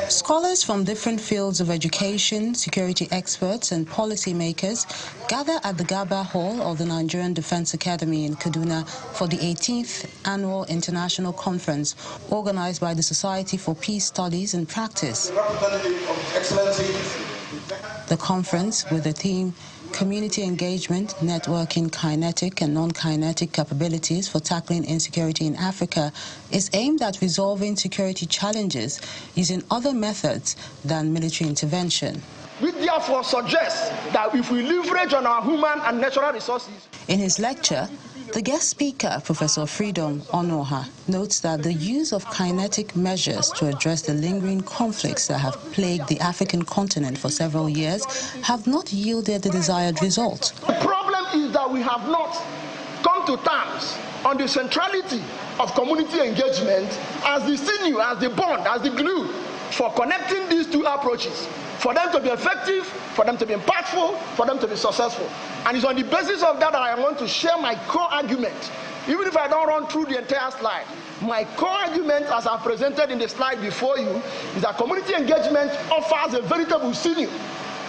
Scholars from different fields of education, security experts and policymakers gather at the Gaba Hall of the Nigerian Defense Academy in Kaduna for the 18th Annual International Conference organized by the Society for Peace Studies and Practice. The conference, with the theme Community Engagement, Networking, Kinetic and Non-Kinetic Capabilities for Tackling Insecurity in Africa, is aimed at resolving security challenges using other methods than military intervention. We therefore suggest that if we leverage on our human and natural resources. In his lecture, the guest speaker, Professor Freedom Onoha, notes that the use of kinetic measures to address the lingering conflicts that have plagued the African continent for several years have not yielded the desired result. The problem is that we have not come to terms on the centrality of community engagement as the sinew, as the bond, as the glue for connecting these two approaches, for them to be effective, for them to be impactful, for them to be successful. And it's on the basis of that I want to share my core argument. Even if I don't run through the entire slide, my core argument as I presented in the slide before you is that community engagement offers a veritable sinew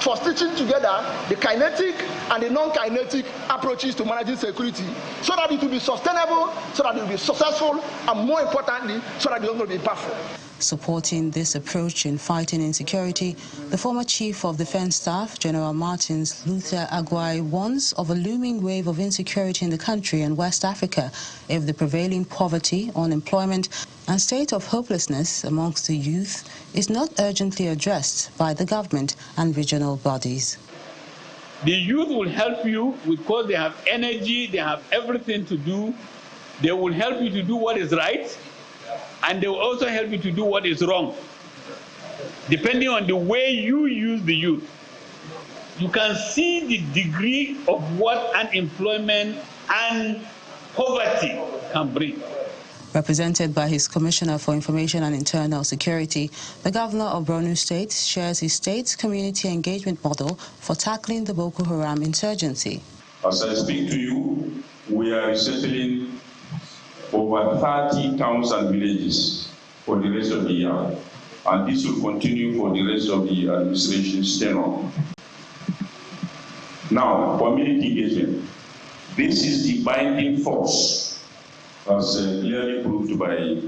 for stitching together the kinetic and the non-kinetic approaches to managing security so that it will be sustainable, so that it will be successful, and more importantly, so that it will not be impactful. Supporting this approach in fighting insecurity, the former Chief of Defense Staff, General Martins Luther Agwai, warns of a looming wave of insecurity in the country and West Africa if the prevailing poverty, unemployment, and state of hopelessness amongst the youth is not urgently addressed by the government and regional bodies. The youth will help you because they have energy, they have everything to do. They will help you to do what is right, and they will also help you to do what is wrong, depending on the way you use the youth. You can see the degree of what unemployment and poverty can bring. Represented by his Commissioner for Information and Internal Security, the Governor of Borno State shares his state's community engagement model for tackling the Boko Haram insurgency. As I speak to you, we are resettling over 30,000 villages for the rest of the year, and this will continue for the rest of the administration's tenure. Now, community engagement. This is the binding force, as clearly proved by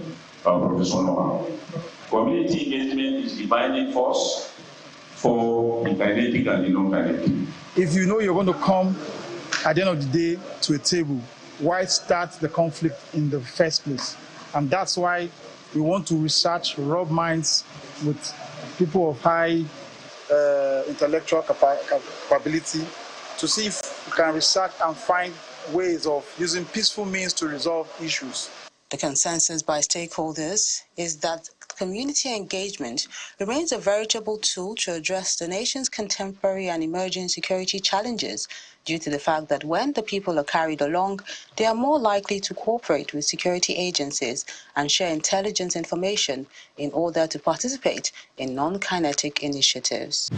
Professor Noah. Community engagement is the binding force for the kinetic and the non-kinetic. If you know you're going to come at the end of the day to a table, why start the conflict in the first place? And that's why we want to research, rub minds with people of high intellectual capability to see if we can research and find ways of using peaceful means to resolve issues. The consensus by stakeholders is that community engagement remains a veritable tool to address the nation's contemporary and emerging security challenges due to the fact that when the people are carried along, they are more likely to cooperate with security agencies and share intelligence information in order to participate in non-kinetic initiatives.